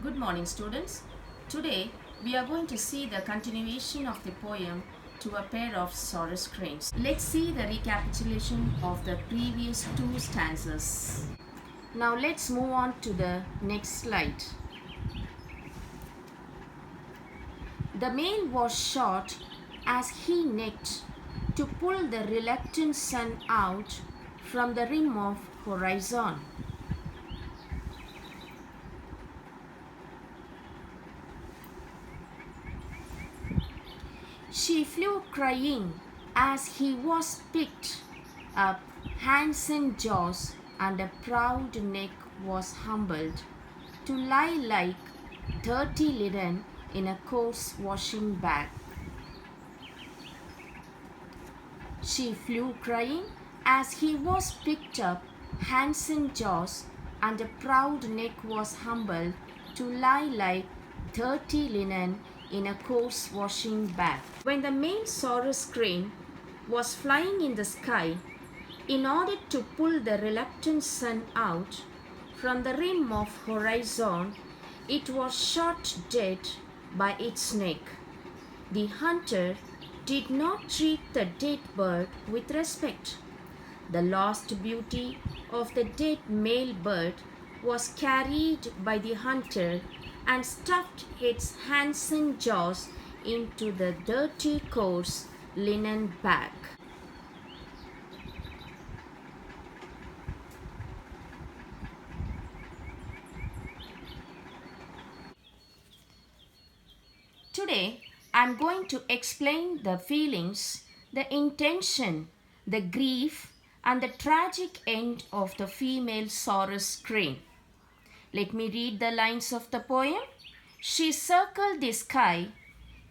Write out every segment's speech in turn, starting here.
Good morning, students. Today we are going to see the continuation of the poem To a Pair of Sarus Cranes. Let's see the recapitulation of the previous two stanzas. Now let's move on to the next slide. The male was shot as he necked to pull the reluctant sun out from the rim of horizon. She flew crying as he was picked up, hands and jaws, and a proud neck was humbled to lie like dirty linen in a coarse washing bag. She flew crying as he was picked up, hands and jaws, and a proud neck was humbled to lie like dirty linen in a coarse washing bag. When the male Sarus crane was flying in the sky, in order to pull the reluctant sun out from the rim of horizon, it was shot dead by its neck. The hunter did not treat the dead bird with respect. The lost beauty of the dead male bird was carried by the hunter and stuffed its hands and jaws into the dirty, coarse linen bag. Today, I am going to explain the feelings, the intention, the grief, and the tragic end of the female Sarus crane. Let me read the lines of the poem. She circled the sky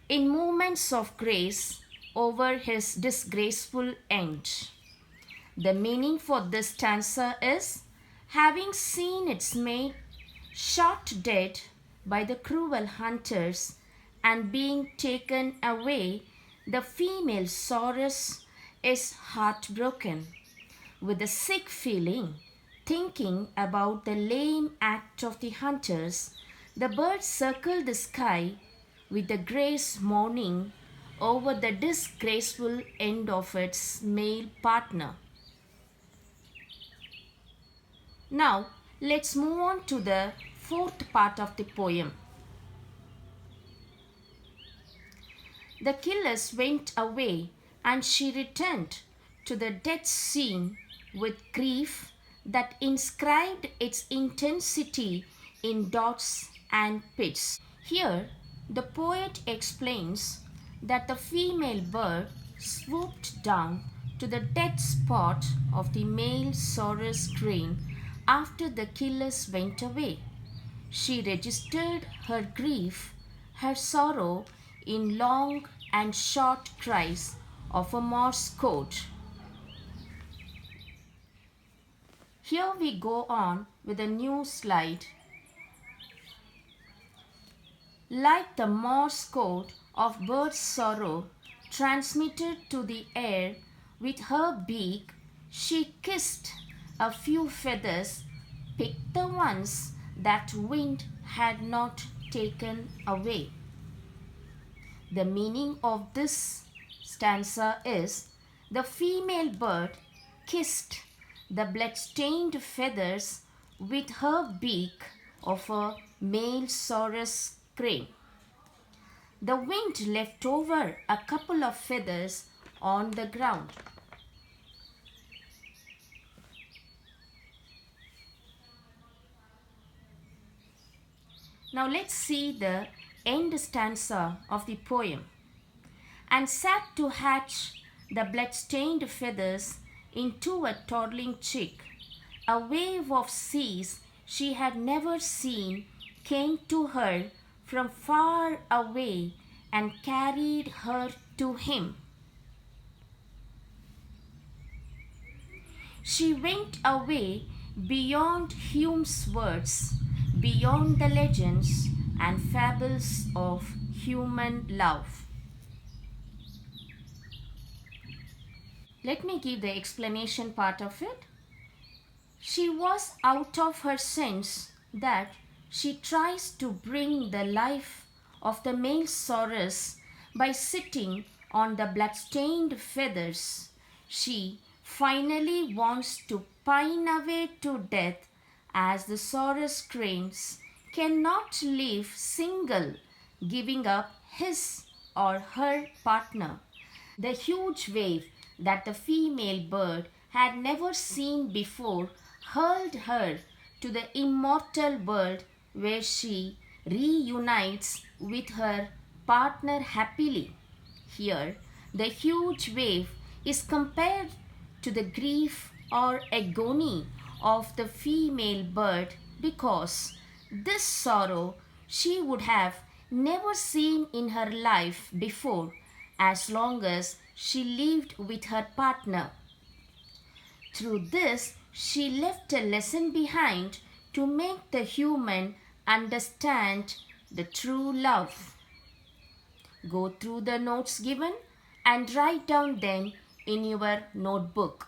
in movements of grace over his disgraceful end. The meaning for this stanza is, having seen its mate shot dead by the cruel hunters and being taken away, the female Sarus is heartbroken with a sick feeling. Thinking about the lame act of the hunters, the bird circled the sky with a grace mourning over the disgraceful end of its male partner. Now, let's move on to the fourth part of the poem. The killers went away and she returned to the death scene with grief that inscribed its intensity in dots and pits. Here, the poet explains that the female bird swooped down to the dead spot of the male Sarus crane after the killers went away. She registered her grief, her sorrow in long and short cries of a Morse code. Here we go on with a new slide. Like the Morse code of bird's sorrow transmitted to the air with her beak, she kissed a few feathers, picked the ones that wind had not taken away. The meaning of this stanza is, the female bird kissed the blood-stained feathers with her beak of a male Sarus crane. The wind left over a couple of feathers on the ground. Now let's see the end stanza of the poem. And sat to hatch the blood-stained feathers into a toddling chick. A wave of seas she had never seen came to her from far away and carried her to him. She went away beyond Hume's words, beyond the legends and fables of human love. Let me give the explanation part of it. She was out of her sense that she tries to bring the life of the male Sarus by sitting on the blood-stained feathers. She finally wants to pine away to death as the Sarus cranes cannot live single, giving up his or her partner. The huge wave that the female bird had never seen before hurled her to the immortal world where she reunites with her partner happily. Here, the huge wave is compared to the grief or agony of the female bird because this sorrow she would have never seen in her life before as long as she lived with her partner. Through this, she left a lesson behind to make the human understand the true love. Go through the notes given and write down them in your notebook.